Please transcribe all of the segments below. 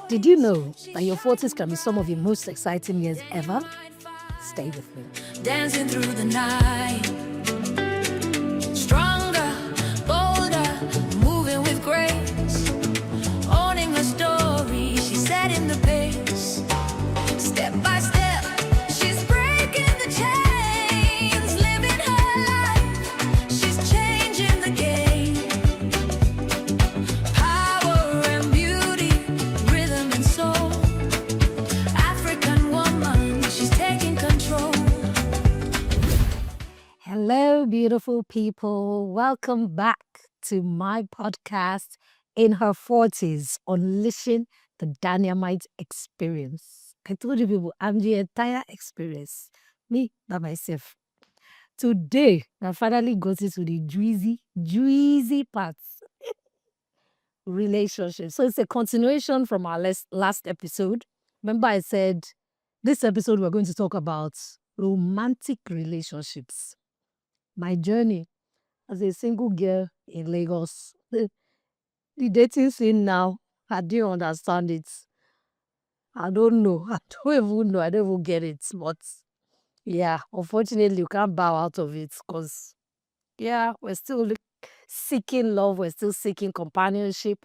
Did you know that your 40s can be some of your most exciting years ever? Stay with me. Dancing through the night, stronger, bolder, moving with grace, owning her story, she's setting the pace. Step by step, she's breaking the chains, living her life, she's changing the game. Power and beauty, rhythm and soul, African woman, she's taking control. Hello, beautiful people. Welcome back to my podcast, In Her 40s, Unleashing the Daniamite Experience. I told you people, I'm the entire experience. Me, by myself. Today, I finally got into the juicy parts. Relationship. So it's a continuation from our last episode. Remember, I said this episode we're going to talk about romantic relationships. My journey as a single girl in Lagos. The dating scene now, I didn't understand it. I don't know. I don't even know. I don't even get it. But yeah, unfortunately, you can't bow out of it because, yeah, we're still seeking love. We're still seeking companionship.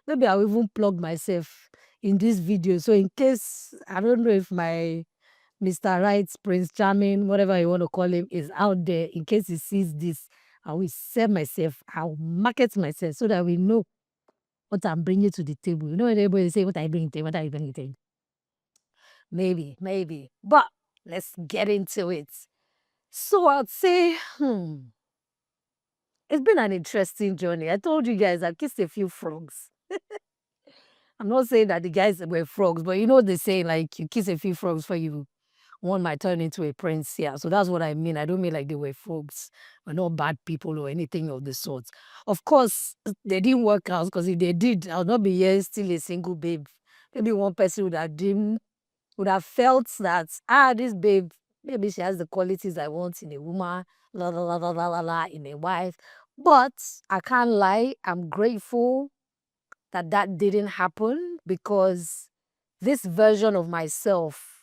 Maybe I'll even plug myself in this video. So in case, I don't know if my Mr. Right, Prince Charming, whatever you want to call him, is out there. In case he sees this, I will sell myself. I'll market myself so that we know what I'm bringing to the table. You know, when everybody say, what I bring to the table, what I bring to the table. Maybe. But let's get into it. So I'd say, it's been an interesting journey. I told you guys I've kissed a few frogs. I'm not saying that the guys were frogs, but you know they say like you kiss a few frogs for you. One might turn into a prince here. So that's what I mean. I don't mean like they were frogs. We're not bad people or anything of the sort. Of course, they didn't work out because if they did, I'll not be here still a single babe. Maybe one person would have felt that, this babe, maybe she has the qualities I want in a woman, in a wife. But I can't lie, I'm grateful that that didn't happen because this version of myself,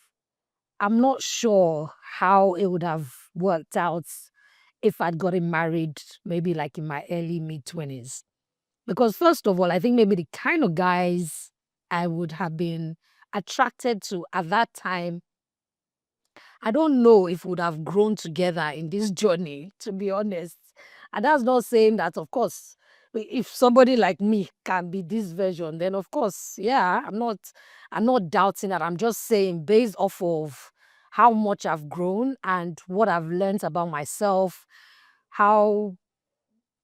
I'm not sure how it would have worked out if I'd gotten married maybe like in my early mid-20s. Because first of all, I think maybe the kind of guys I would have been attracted to at that time, I don't know if we would have grown together in this journey, to be honest. And that's not saying that, of course, if somebody like me can be this version, then of course, yeah, I'm not doubting that. I'm just saying based off of how much I've grown and what I've learned about myself, how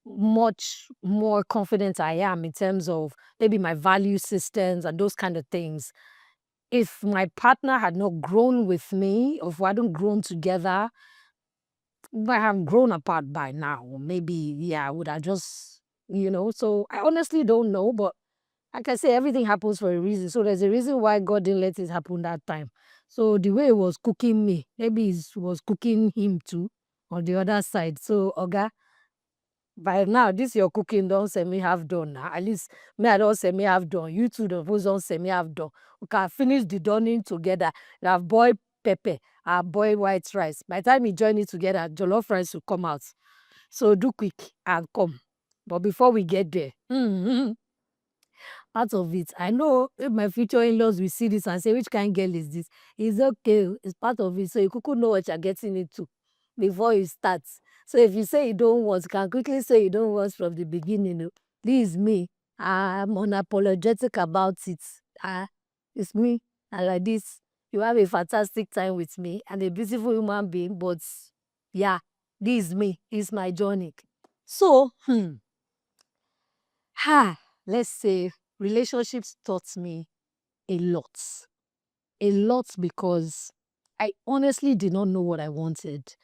much more confident I am in terms of maybe my value systems and those kind of things. If my partner had not grown with me, or if we hadn't grown together, we might have grown apart by now. Maybe, yeah, I would have just, So I honestly don't know, but like I say, everything happens for a reason. So there's a reason why God didn't let it happen that time. So the way it was cooking me, maybe it was cooking him too on the other side. So, Oga, by now, this your cooking don't say me have done now. At least me, I don't say me have done. You two don't say me have done. We can finish the donning together. You have boiled pepper, I boil white rice. By the time you join it together, jollof rice will come out. So do quick and come. But before we get there, part of it, I know if my future in-laws will see this and say, which kind of girl is this? It's okay. It's part of it. So you could know what you're getting into before you start. So if you say you don't want, you can quickly say you don't want from the beginning. This is me. I'm unapologetic about it. It's me. And like this, you have a fantastic time with me and a beautiful human being. But yeah, this is me. It's my journey. So, let's say relationships taught me a lot. A lot because I honestly did not know what I wanted.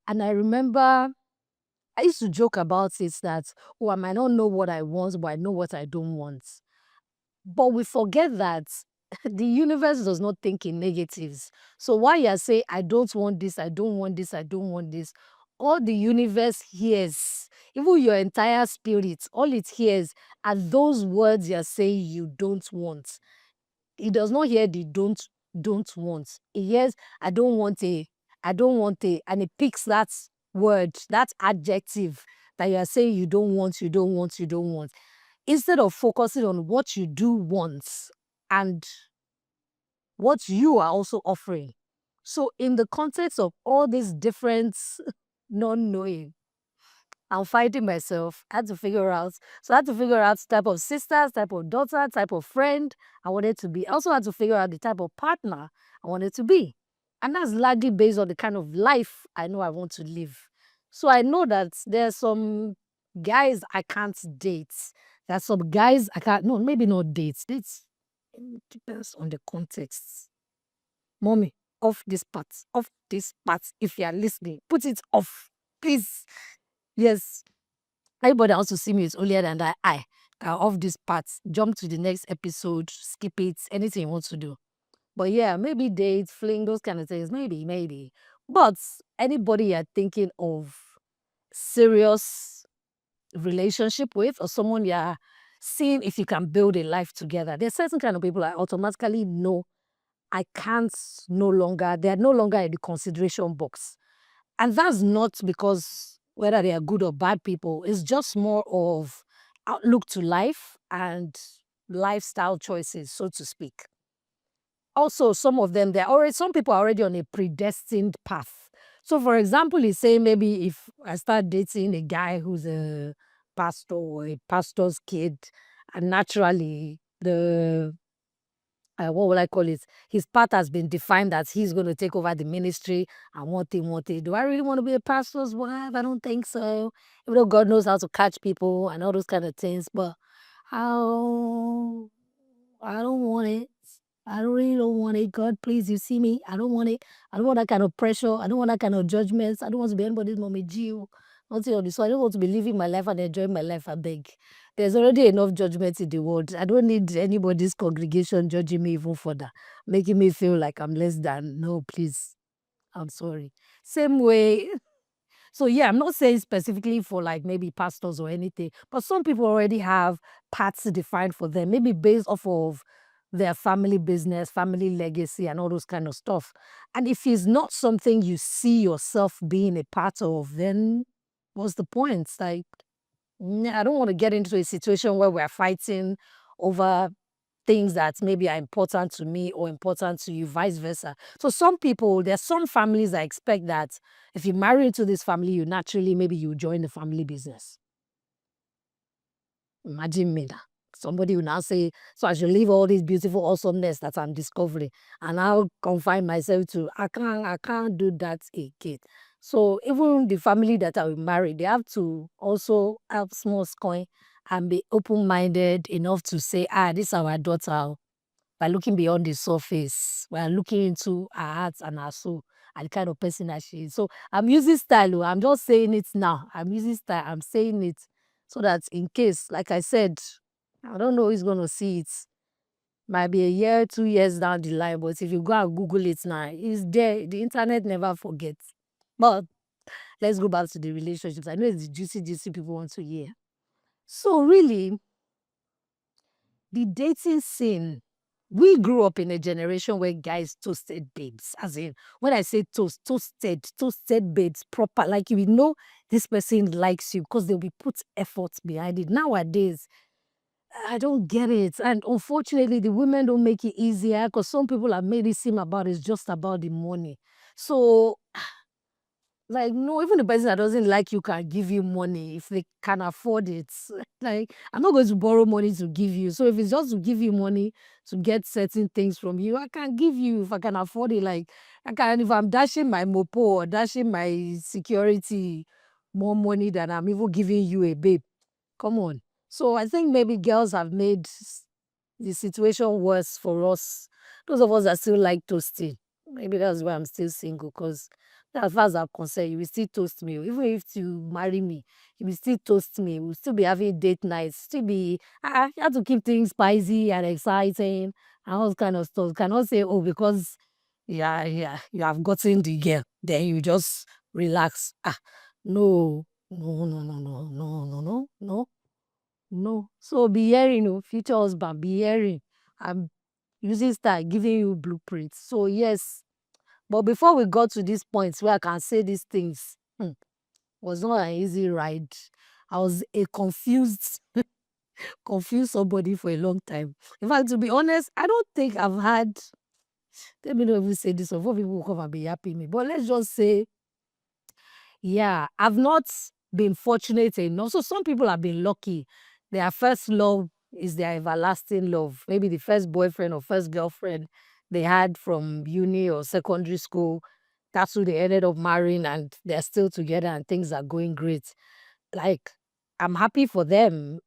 And I remember I used to joke about it that, oh, I might not know what I want, but I know what I don't want. But we forget that the universe does not think in negatives. So while you're saying, I don't want this, I don't want this, I don't want this, all the universe hears, even your entire spirit, all it hears are those words you're saying you don't want. He does not hear the don't want. He hears I don't want a, and he picks that word, that adjective that you are saying you don't want, you don't want, you don't want. Instead of focusing on what you do want and what you are also offering. So in the context of all these different non-knowing, I'm fighting myself. I had to figure out. So I had to figure out type of sisters, type of daughter, type of friend I wanted to be. I also had to figure out the type of partner I wanted to be. And that's largely based on the kind of life I know I want to live. So I know that there are some guys I can't date. There are some guys I can't, no, maybe not date. Dates, it depends on the context. Mommy, off this part, off this part. If you are listening, put it off, please. Yes, everybody wants to see me is earlier than that. I can off this part, jump to the next episode, skip it, anything you want to do. But yeah, maybe date, fling, those kind of things. Maybe. But anybody you're thinking of serious relationship with, or someone you're seeing if you can build a life together, there's certain kind of people I automatically know I can't no longer, they're no longer in the consideration box. And that's not because whether they are good or bad people, it's just more of outlook to life and lifestyle choices, so to speak. Also, some of them, some people are already on a predestined path. So, for example, he's saying maybe if I start dating a guy who's a pastor or a pastor's kid, and naturally what will I call it? His path has been defined that he's going to take over the ministry and one thing, one thing. Do I really want to be a pastor's wife? I don't think so. Even though God knows how to catch people and all those kind of things, but how I don't want it. I really don't want it. God, please, you see me. I don't want it. I don't want that kind of pressure. I don't want that kind of judgments. I don't want to be anybody's mommy Jew. Nothing on this. So I don't want to be living my life and enjoying my life. I beg. There's already enough judgment in the world. I don't need anybody's congregation judging me even further, making me feel like I'm less than. No, please. I'm sorry. Same way. So yeah, I'm not saying specifically for like maybe pastors or anything, but some people already have paths defined for them, maybe based off of their family business, family legacy, and all those kind of stuff. And if it's not something you see yourself being a part of, then what's the point? Like, I don't want to get into a situation where we're fighting over things that maybe are important to me or important to you, vice versa. So some people, there's some families that expect that if you marry into this family, you naturally, maybe you join the family business. Imagine me now. Somebody will now say, so I should leave all this beautiful awesomeness that I'm discovering and I'll confine myself to, I can't do that again. So even the family that I will marry, they have to also have small coin and be open-minded enough to say, this is our daughter. By looking beyond the surface, we are looking into her heart and her soul and the kind of person that she is. So I'm using style. I'm just saying it now. I'm using style. I'm saying it so that in case, like I said, I don't know who's going to see it. Might be a year, 2 years down the line, but if you go and Google it now, it's there. The internet never forgets. But let's go back to the relationships. I know it's the juicy people want to hear. So really, the dating scene, we grew up in a generation where guys toasted babes. As in, when I say toasted babes proper, like you know this person likes you because they'll be put effort behind it. Nowadays, I don't get it. And unfortunately, the women don't make it easier because some people have made it seem about it's just about the money. So like, no, even the person that doesn't like you can give you money if they can afford it. Like, I'm not going to borrow money to give you. So if it's just to give you money to get certain things from you, I can give you if I can afford it. Like, I can, if I'm dashing my mopo or dashing my security more money than I'm even giving you a babe. Come on. So I think maybe girls have made the situation worse for us. Those of us that still like toasting. Maybe that's why I'm still single, because as far as I'm concerned, you will still toast me. Even if you marry me, you will still toast me. We'll still be having date nights. Still be, you have to keep things spicy and exciting and all kind of stuff. You cannot say, oh, because you have gotten the girl, then you just relax. No, no. So be hearing, future husband, be hearing. using style, giving you blueprints. So yes, but before we got to these points where I can say these things, was not an easy ride. I was a confused somebody for a long time. In fact, to be honest, I don't think I've had, let me not even say this, before people will come and be happy me, but let's just say, yeah, I've not been fortunate enough. So some people have been lucky. Their first love is their everlasting love. Maybe the first boyfriend or first girlfriend they had from uni or secondary school. That's who they ended up marrying and they're still together and things are going great. Like, I'm happy for them.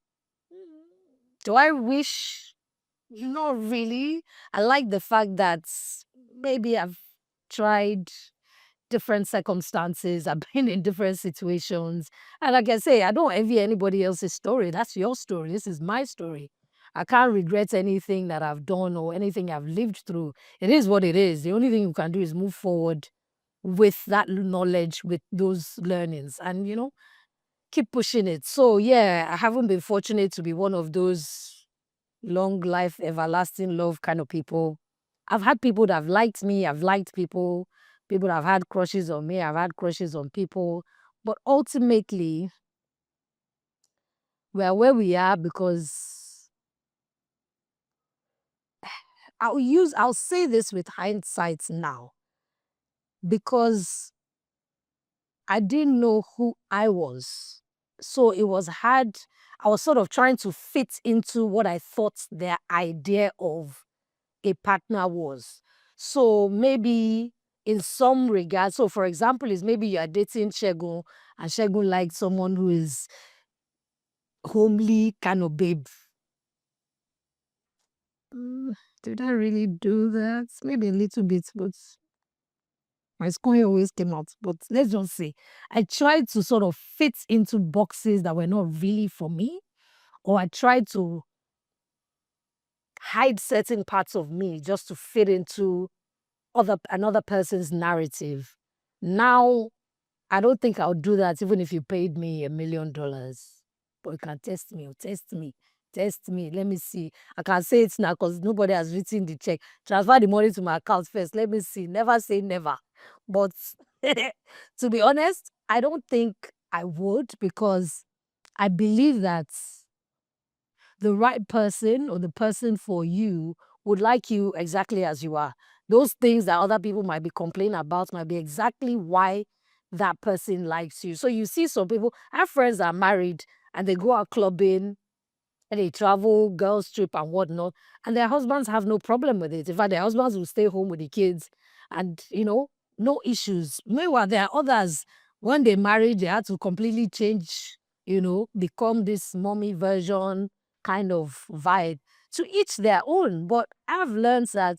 Do I wish? Not really. I like the fact that maybe I've tried different circumstances. I've been in different situations. And like I say, I don't envy anybody else's story. That's your story. This is my story. I can't regret anything that I've done or anything I've lived through. It is what it is. The only thing you can do is move forward with that knowledge, with those learnings, and, keep pushing it. So, yeah, I haven't been fortunate to be one of those long life, everlasting love kind of people. I've had people that have liked me. I've liked people. People that have had crushes on me. I've had crushes on people. But ultimately, we are where we are because I'll say this with hindsight now, because I didn't know who I was. So it was hard. I was sort of trying to fit into what I thought their idea of a partner was. So maybe in some regards, so for example, is maybe you are dating Shegun and Shegun likes someone who is homely kind of babe. Did I really do that? Maybe a little bit, but my score always came out. But let's just say I tried to sort of fit into boxes that were not really for me, or I tried to hide certain parts of me just to fit into another person's narrative. Now, I don't think I'll do that even if you paid me $1 million. But you can test me, test me. Let me see. I can say it now because nobody has written the check. Transfer the money to my account first. Let me see. Never say never. But to be honest, I don't think I would, because I believe that the right person or the person for you would like you exactly as you are. Those things that other people might be complaining about might be exactly why that person likes you. So you see some people, I have friends that are married and they go out clubbing and they travel, girls trip and whatnot, and their husbands have no problem with it. In fact, their husbands will stay home with the kids and, no issues. Meanwhile, there are others, when they married, they had to completely change, become this mommy version kind of vibe. To each their own. But I've learned that,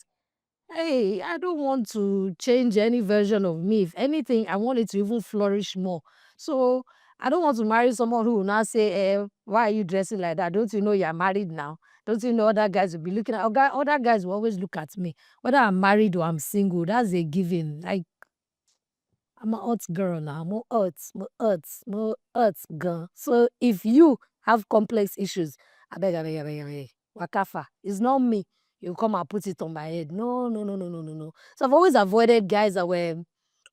hey, I don't want to change any version of me. If anything, I want it to even flourish more. So I don't want to marry someone who will now say, why are you dressing like that? Don't you know you're married now? Don't you know other guys will be looking at, other guys will always look at me. Whether I'm married or I'm single, that's a given. Like, I'm a hot girl now. More hot girl. So if you have complex issues, I beg. Wakafa. It's not me. You come and put it on my head. No, no, no, no, no, no, no. So I've always avoided guys that were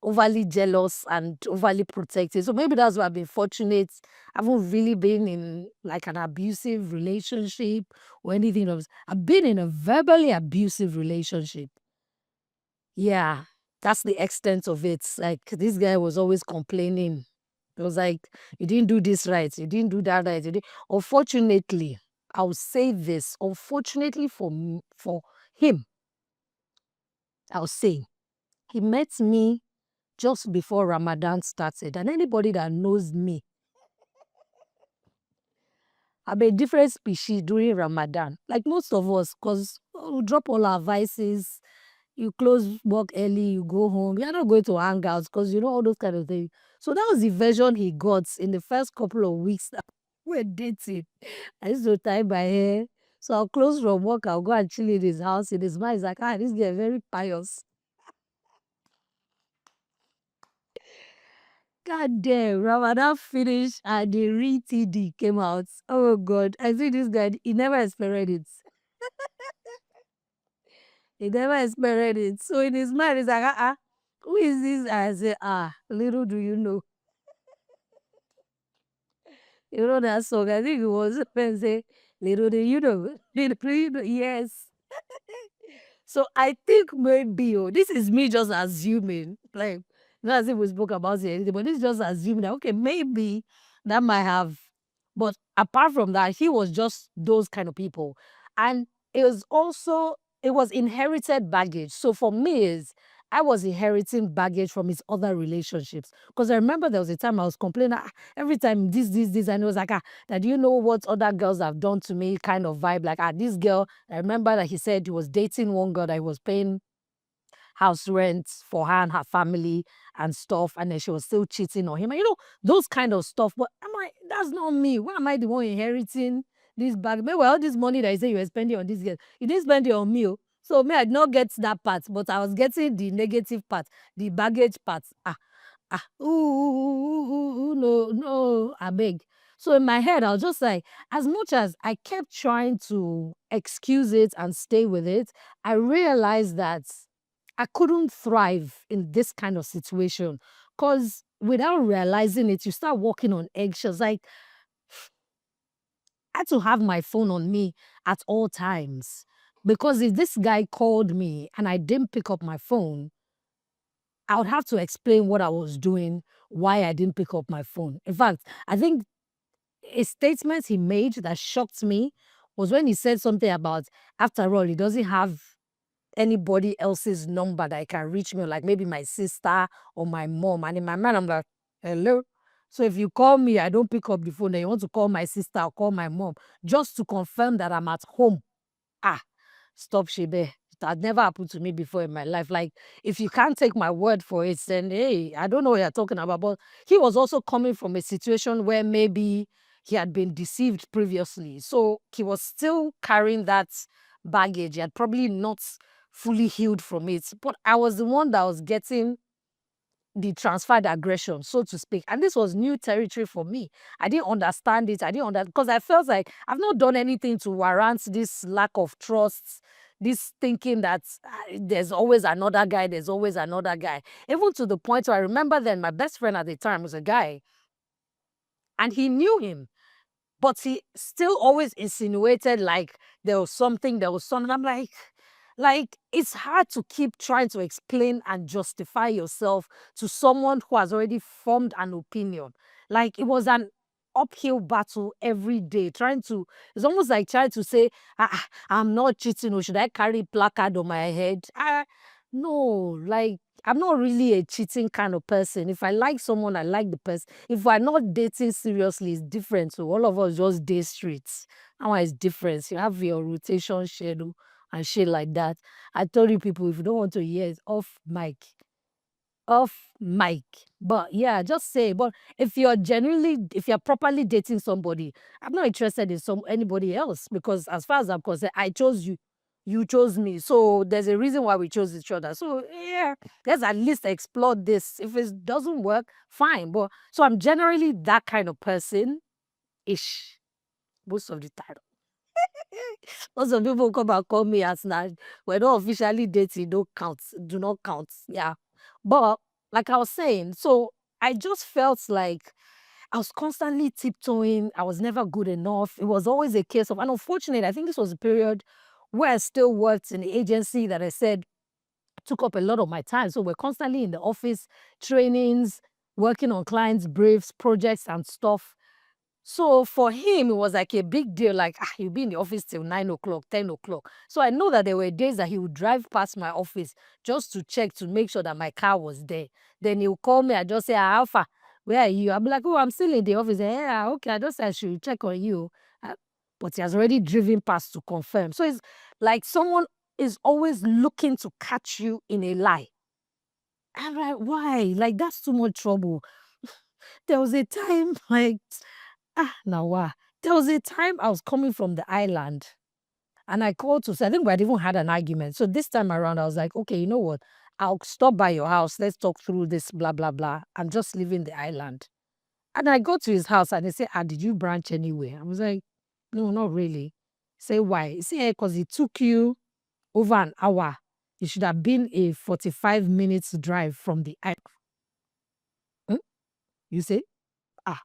overly jealous and overly protective. So maybe that's why I've been fortunate. I haven't really been in like an abusive relationship or anything else. I've been in a verbally abusive relationship. Yeah, that's the extent of it. Like, this guy was always complaining. It was like, you didn't do this right, you didn't do that right. Unfortunately, I'll say this. Unfortunately for him, I'll say, he met me just before Ramadan started. And anybody that knows me, I'm a different species during Ramadan. Like most of us, because we drop all our vices. You close work early, you go home. You're not going to hang out because you know all those kind of things. So that was the version he got in the first couple of weeks that we were dating. I used to tie my hair. So I'll close from work, I'll go and chill in his house. In his mind, he's like, this guy very pious. God damn, Ramadan finished and the real TD came out. Oh God, I see this guy, he never experienced it. He never experienced it. So in his mind, he's like, who is this? I say, little do you know. You know that song? I think it was when say, little do you know. Little do you know. Yes. So I think maybe, this is me just assuming, like, not as if we spoke about it, or anything, but this is just assuming that, okay, maybe that might have, but apart from that, he was just those kind of people. And it was inherited baggage. So for me, I was inheriting baggage from his other relationships. Because I remember there was a time I was complaining, every time this, and it was like, that do you know what other girls have done to me kind of vibe. Like, this girl, I remember that he said he was dating one girl that he was paying house rent for her and her family and stuff, and then she was still cheating on him. And those kind of stuff. But that's not me. Why am I the one inheriting this bag? Well, all this money that you say you were spending on this girl, you didn't spend it on me. Oh. So me, I did not get that part, but I was getting the negative part, the baggage part. No, no, I beg. So in my head, I was just like, as much as I kept trying to excuse it and stay with it, I realized that I couldn't thrive in this kind of situation. Because without realizing it, you start walking on eggshells. Like, I had to have my phone on me at all times. Because if this guy called me and I didn't pick up my phone, I would have to explain what I was doing, why I didn't pick up my phone. In fact, I think a statement he made that shocked me was when he said something about, after all, he doesn't have anybody else's number that can reach me, like maybe my sister or my mom. And in my mind, I'm like, hello? So if you call me, I don't pick up the phone, then you want to call my sister or call my mom just to confirm that I'm at home. Ah, stop, Shebe. It had never happened to me before in my life. Like, if you can't take my word for it, then hey, I don't know what you're talking about. But he was also coming from a situation where maybe he had been deceived previously. So he was still carrying that baggage. He had probably not fully healed from it. But I was the one that was getting the transferred aggression, so to speak. And this was new territory for me. I didn't understand it. I didn't understand because I felt like I've not done anything to warrant this lack of trust, this thinking that there's always another guy, there's always another guy. Even to the point where I remember then my best friend at the time was a guy and he knew him. But he still always insinuated like there was something, there was something. I'm like, it's hard to keep trying to explain and justify yourself to someone who has already formed an opinion. Like, it was an uphill battle every day, it's almost like trying to say, I'm not cheating, or should I carry placard on my head? No, like, I'm not really a cheating kind of person. If I like someone, I like the person. If we're not dating seriously, it's different. So all of us just date streets. Now it's different. You have your rotation schedule and shit like that. I told you people, if you don't want to hear, it's off mic. Off mic. But yeah, just say. But if you're properly dating somebody, I'm not interested in anybody else because as far as I'm concerned, I chose you. You chose me. So there's a reason why we chose each other. So yeah, let's at least explore this. If it doesn't work, fine. But so I'm generally that kind of person ish most of the time. Lots of people come and call me as now. We're not officially dating, don't count, do not count. Yeah. But like I was saying, so I just felt like I was constantly tiptoeing. I was never good enough. It was always a case of, and unfortunately, I think this was a period where I still worked in the agency that I said took up a lot of my time. So we're constantly in the office, trainings, working on clients' briefs, projects, and stuff. So for him, it was like a big deal. Like, he'll be in the office till 9 o'clock, 10 o'clock. So I know that there were days that he would drive past my office just to check to make sure that my car was there. Then he'll call me. I just say, Alpha, where are you? I'll be like, oh, I'm still in the office. Yeah, okay. I just said I should check on you. But he has already driven past to confirm. So it's like someone is always looking to catch you in a lie. I'm like, why? Like, that's too much trouble. There was a time, like, now wow. There was a time I was coming from the island and I called to say, I think we had even had an argument. So this time around, I was like, okay, you know what? I'll stop by your house. Let's talk through this, blah, blah, blah. I'm just leaving the island. And I go to his house and they say, did you branch anywhere? I was like, no, not really. Say, why? He said, because it took you over an hour It should have been a 45 minutes drive from the island. Hmm? You say, ah,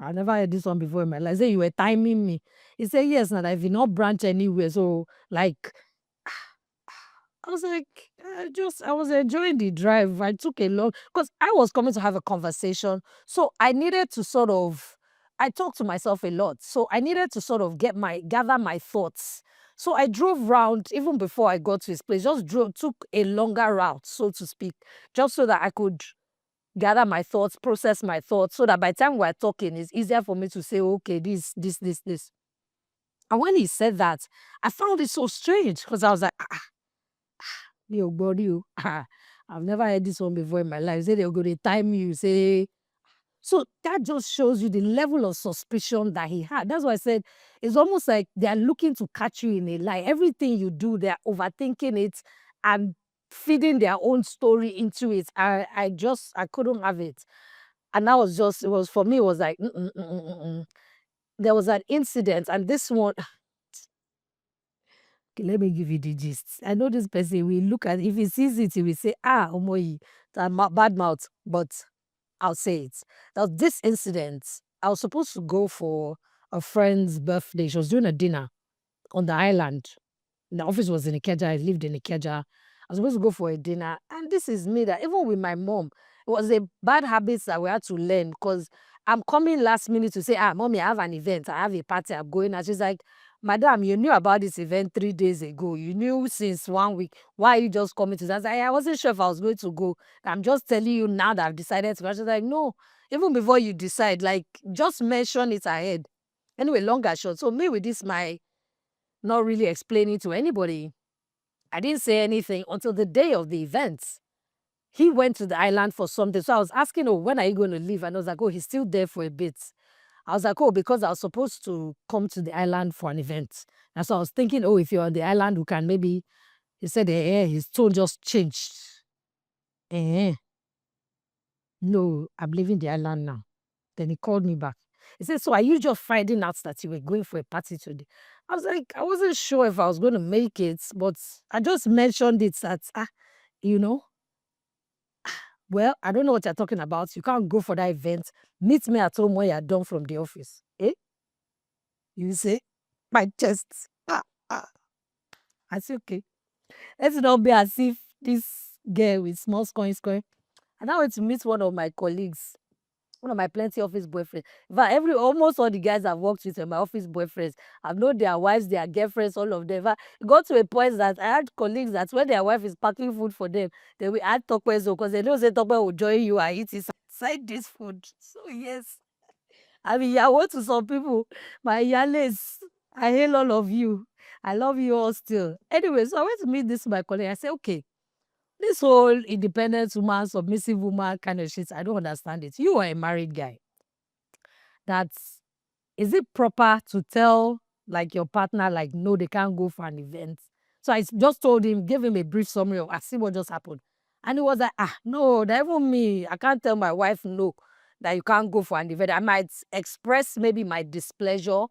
I never heard this one before in my life. I say, you were timing me. He said, yes, and I did not branch anywhere. So, like, I was like, I was enjoying the drive. I took a long, because I was coming to have a conversation. So I needed to sort of, I talked to myself a lot. So I needed to sort of gather my thoughts. So I drove round even before I got to his place, just took a longer route, so to speak, just so that I could gather my thoughts, process my thoughts, so that by the time we're talking, it's easier for me to say, okay, this. And when he said that, I found it so strange because I was like, your body. I've never heard this one before in my life. Say they're going to time you. Say so that just shows you the level of suspicion that he had. That's why I said it's almost like they're looking to catch you in a lie. Everything you do, they're overthinking it and feeding their own story into it. I couldn't have it. And that was just, it was for me, it was like, there was an incident, and this one, okay, let me give you the gist. I know this person will look at, if he sees it, he will say, Omoyi, bad mouth, but I'll say it. Now, this incident, I was supposed to go for a friend's birthday. She was doing a dinner on the island. The office was in Ikeja. I lived in Ikeja. I was supposed to go for a dinner. And this is me that even with my mom, it was a bad habit that we had to learn because I'm coming last minute to say, mommy, I have an event. I have a party. I'm going. And she's like, madam, you knew about this event 3 days ago. You knew since 1 week. Why are you just coming to that? I was like, I wasn't sure if I was going to go. I'm just telling you now that I've decided to go. She's like, no, even before you decide, like, just mention it ahead. Anyway, long and short. So me with this, my not really explaining to anybody. I didn't say anything until the day of the event. He went to the island for something. So I was asking, oh, when are you going to leave? And I was like, oh, he's still there for a bit. I was like, oh, because I was supposed to come to the island for an event. And so I was thinking, oh, if you're on the island, we can maybe, he said, his tone just changed. Eh, no, I'm leaving the island now. Then he called me back. He said, so are you just finding out that you were going for a party today? I was like, I wasn't sure if I was going to make it, but I just mentioned it that, you know, well, I don't know what you're talking about. You can't go for that event. Meet me at home when you're done from the office. Eh? You say, my chest. Ah, ah. I say, okay. Let's not be as if this girl with small coins. And I went to meet one of my colleagues, one of my plenty office boyfriends. But almost all the guys I've worked with are my office boyfriends. I've known their wives, their girlfriends, all of them. It got to a point that I had colleagues that when their wife is packing food for them, they will add Tokwezo because they know say Tokwe will join you and eat inside this food. So yes, I mean, I want to some people, my yales, I hail all of you. I love you all still. Anyway, so I went to meet this my colleague. I said, okay, this whole independent woman, submissive woman kind of shit, I don't understand it. You are a married guy. That's, is it proper to tell like your partner, like, no, they can't go for an event? So I just told him, give him a brief summary of, I see what just happened. And he was like, no, that even me, I can't tell my wife no, that you can't go for an event. I might express maybe my displeasure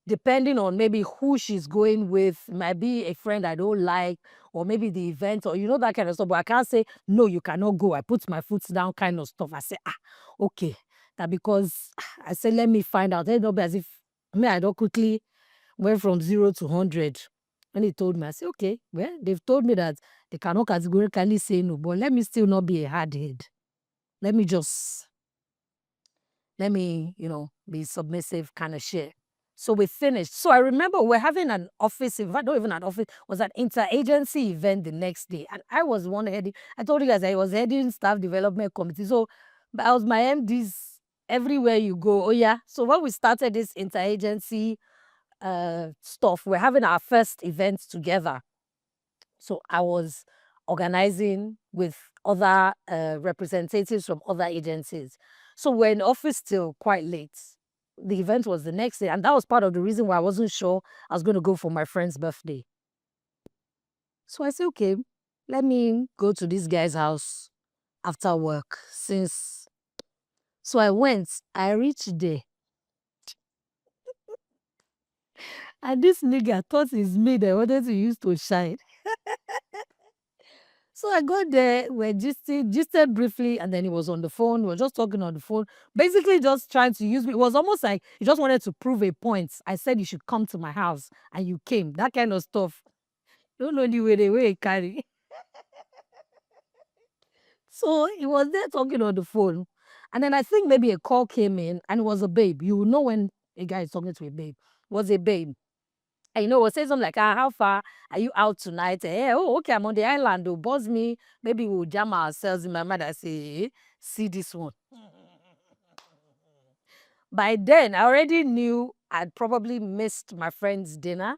depending on maybe who she's going with, might be a friend I don't like, or maybe the event, or that kind of stuff. But I can't say, no, you cannot go. I put my foot down kind of stuff. I say, okay. That because I said, let me find out. Then not be as if I don't quickly went from 0 to 100. When he told me, I said, okay, well, they've told me that they cannot categorically say no, but let me still not be a hard head. Let me just, be submissive kind of shit. So we finished. So I remember we're having an office event, not even an office, was an interagency event the next day. And I was one heading, I told you guys I was heading staff development committee. So I was my MDs everywhere you go. Oh yeah. So when we started this interagency stuff, we're having our first event together. So I was organizing with other representatives from other agencies. So we're in office till quite late. The event was the next day, and that was part of the reason why I wasn't sure I was going to go for my friend's birthday. So I said, okay, let me go to this guy's house after work. So I went, I reached there, and this nigga thought it's me that I wanted to use to shine. So I got there, we're gisted briefly, and then he was on the phone. We were just talking on the phone, basically just trying to use me. It was almost like he just wanted to prove a point. I said you should come to my house, and you came. That kind of stuff. Don't know the way he carry. So he was there talking on the phone. And then I think maybe a call came in, and it was a babe. You will know when a guy is talking to a babe. It was a babe. And was saying something like, how far are you out tonight? Oh, okay, I'm on the island. Oh, buzz me. Maybe we'll jam ourselves. In my mind, I say, see this one. By then, I already knew I'd probably missed my friend's dinner.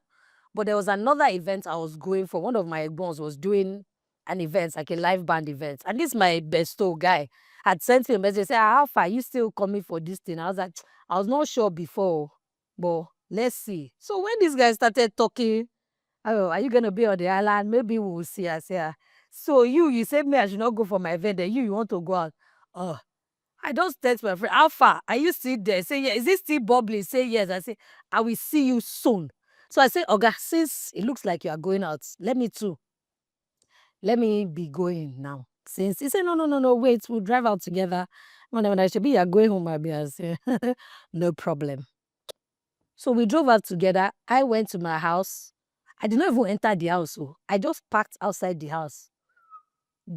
But there was another event I was going for. One of my boss was doing an event, like a live band event. And this my besto guy had sent me a message, say, how far are you still coming for this thing? I was like, I was not sure before, but let's see. So when this guy started talking, oh, are you going to be on the island? Maybe we'll see. I say, so you said me I should not go for my event, then you want to go out. Oh, I just text my friend, how far? Are you still there? Say, yeah. Is it still bubbly? Say, yes. I say, I will see you soon. So I say, Oga, since it looks like you are going out, let me too. Let me be going now. Since he said, no, wait, we'll drive out together. When I should be, you're going home, I'll be, I say, no problem. So we drove out together. I went to my house. I did not even enter the house. Oh. I just parked outside the house.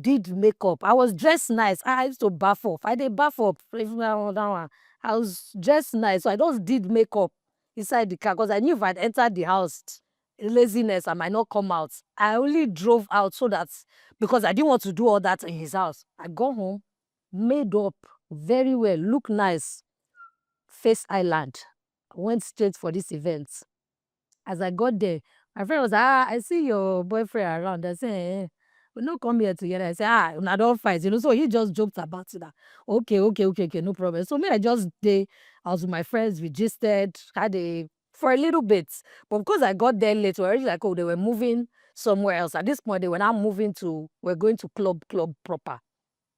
Did makeup. I was dressed nice. I used to bath off. I did bath up. I was dressed nice. So I just did makeup inside the car because I knew if I'd entered the house, laziness, I might not come out. I only drove out so that because I didn't want to do all that in his house. I got home, made up very well, look nice, face island. I went straight for this event. As I got there, my friend was like, I see your boyfriend around. I said, we no come here together. I said, I don't fight, So he just joked about it. That, okay, no problem. So me, I was with my friends, we gisted, for a little bit. But because I got there late, we were already like, oh, they were moving somewhere else. At this point, they were now we're going to club proper.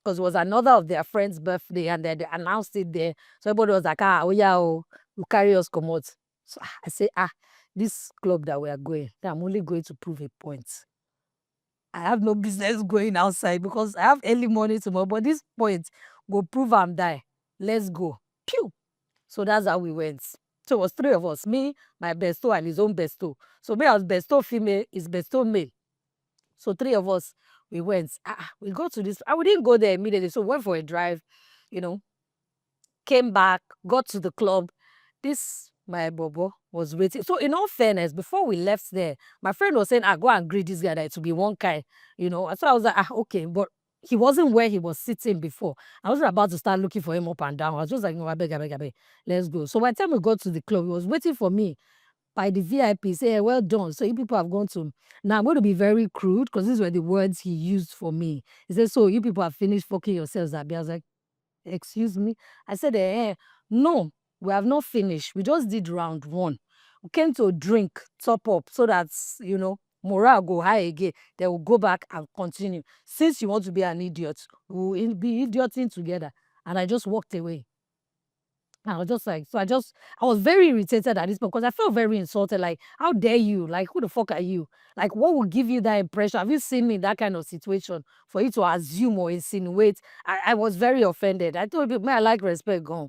Because it was another of their friend's birthday and they announced it there. So everybody was like, oh yeah, you carry us come out. So I say, this club that we are going, I'm only going to prove a point. I have no business going outside because I have early morning tomorrow, but this point go prove I'm die. Let's go. Pew. So that's how we went. So it was three of us, me, my besto, and his own besto. So me, I was besto female, his besto male. So three of us, we went. We got to this. We didn't go there immediately. So we went for a drive, you know, came back, got to the club. This, my bobo, was waiting. So in all fairness, before we left there, my friend was saying, go and greet this guy that it will be one guy, So I was like, okay, but he wasn't where he was sitting before. I wasn't about to start looking for him up and down. I was just like, no, I beg, let's go. So by the time we got to the club, he was waiting for me by the VIP. Say, well done. So you people have gone to. Now I'm going to be very crude because these were the words he used for me. He said, so you people have finished fucking yourselves, Abi. I was like, excuse me. I said, no, we have not finished. We just did round one. We came to drink, top up, so that, morale go high again. They will go back and continue. Since you want to be an idiot, we will be idioting together. And I just walked away. I was just like, I was very irritated at this point because I felt very insulted. Like, how dare you? Like, who the fuck are you? Like, what would give you that impression? Have you seen me in that kind of situation for you to assume or insinuate? I was very offended. I told you, man, I like respect gone.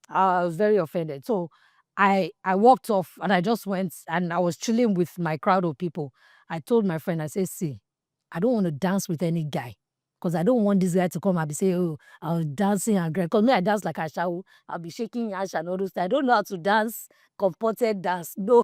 I was very offended. So I walked off and I just went and I was chilling with my crowd of people. I told my friend, I said, see, I don't want to dance with any guy. Because I don't want this guy to come and be saying, oh, I was dancing and great. Because me, I dance like a show. I'll be shaking ash and all those things. I don't know how to dance, comported dance. No,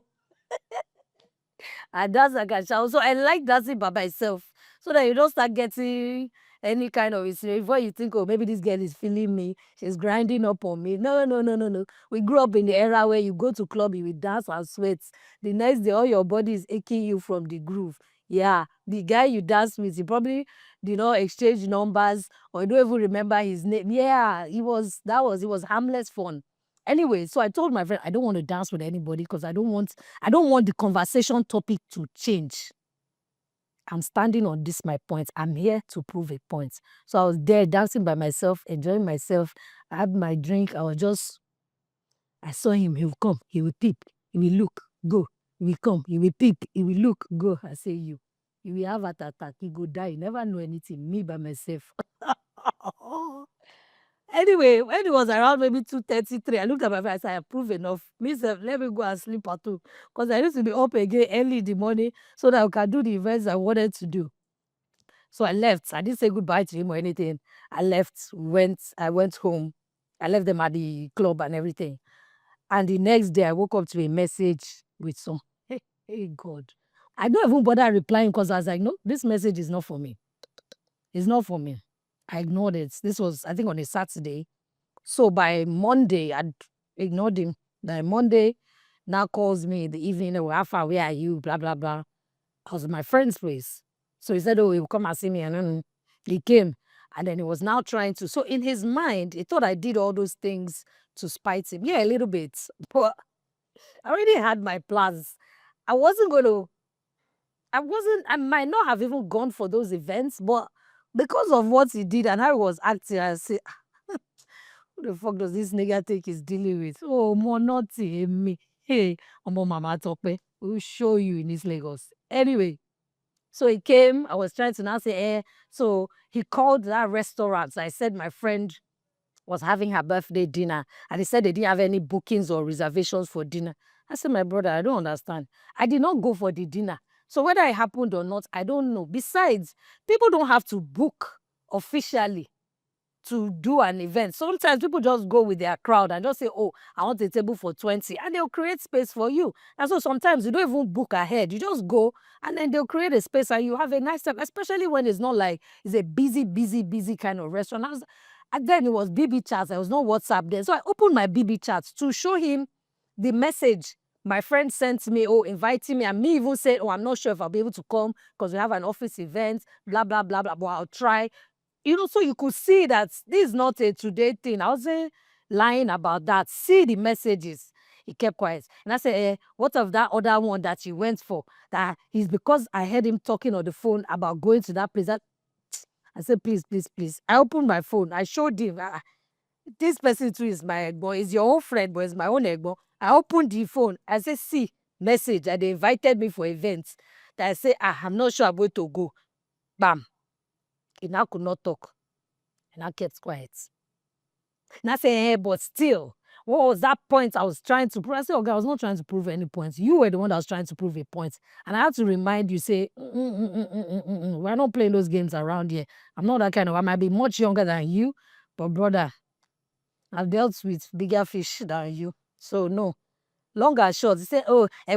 I dance like a show. So I like dancing by myself. So that you don't start getting any kind of insinuation. Before you think, oh, maybe this girl is feeling me. She's grinding up on me. No. We grew up in the era where you go to club, you will dance and sweat. The next day, all your body is aching you from the groove. Yeah, the guy you dance with, he probably did not exchange numbers or you don't even remember his name. Yeah, it was harmless fun. Anyway, so I told my friend I don't want to dance with anybody because I don't want the conversation topic to change. I'm standing on this my point. I'm here to prove a point. So I was there dancing by myself, enjoying myself. I had my drink. I saw him. He will come. He will peep. He will look. Go. He will come. He will peep. He will look. Go. I say you. You will have heart attack. You go die. You never know anything. Me by myself. Anyway, when it was around maybe 2:33, I looked at my phone. I said, I approve enough. Me self, let me go and sleep at 2. Because I used to be up again early in the morning so that I can do the events I wanted to do. So I left. I didn't say goodbye to him or anything. I left, I went home. I left them at the club and everything. And the next day, I woke up to a message with some, hey God. I don't even bother replying because I was like, no, this message is not for me. It's not for me. I ignored it. This was, I think, on a Saturday. So by Monday, I'd ignored him. By Monday, now calls me in the evening, oh, how far, where are you? Blah, blah, blah. I was at my friend's place. So he said, oh, he'll come and see me. And then he came. And then he was now trying to. So in his mind, he thought I did all those things to spite him. Yeah, a little bit. But I already had my plans. I wasn't going to, I might not have even gone for those events, but because of what he did and how he was acting, I said, who the fuck does this nigga think he's dealing with? Oh, more naughty me. Hey, Omo Mama Tope, we'll show you in this Lagos. Anyway, so he came. I was trying to now say, So he called that restaurant. So I said my friend was having her birthday dinner, and he said they didn't have any bookings or reservations for dinner. I said, my brother, I don't understand. I did not go for the dinner. So whether it happened or not, I don't know. Besides, people don't have to book officially to do an event. Sometimes people just go with their crowd and just say, oh, I want a table for 20, and they'll create space for you. And so sometimes you don't even book ahead. You just go and then they'll create a space and you have a nice time, especially when it's not like it's a busy kind of restaurant. And then it was BB chats. There was no WhatsApp there. So I opened my BB chats to show him the message my friend sent me, inviting me, and me even said, I'm not sure if I'll be able to come because we have an office event, blah, blah, blah, blah, but I'll try. So you could see that this is not a today thing. I wasn't lying about that. See the messages. He kept quiet. And I said, what of that other one that you went for? That is because I heard him talking on the phone about going to that place. I said, please, please, please. I opened my phone. I showed him. This person too is my egbo. It's your own friend, but it's my own egbo. I opened the phone. I said, see, message. And they invited me for events. That I said, I'm not sure I'm going to go. Bam. He now could not talk. And I kept quiet. And I said, but still, what was that point I was trying to prove? I said, okay, I was not trying to prove any points. You were the one that was trying to prove a point. And I had to remind you, say, we're not playing those games around here. I'm not that kind of, I might be much younger than you, but brother, I've dealt with bigger fish than you. So no. Long and short, he said,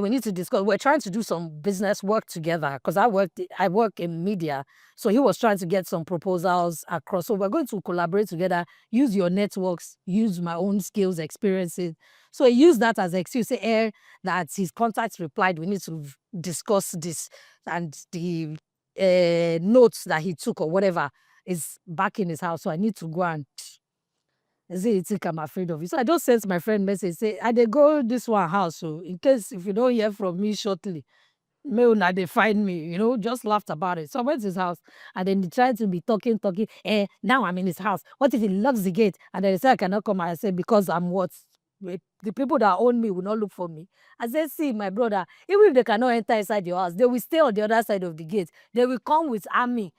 we need to discuss. We're trying to do some business work together because I work in media. So he was trying to get some proposals across. So we're going to collaborate together, use your networks, use my own skills, experiences. So he used that as an excuse, say, that his contacts replied, we need to discuss this. And the notes that he took or whatever is back in his house. So I need to go and say, think I'm afraid of you. So I just sent my friend message, say, I dey go this one house. So in case if you don't hear from me shortly, may una they find me, just laughed about it. So I went to his house and then he tried to be talking. Now I'm in his house. What if he locks the gate? And then he said, I cannot come. I said, because I'm what? The people that own me will not look for me. I said, see, my brother, even if they cannot enter inside your house, they will stay on the other side of the gate. They will come with army,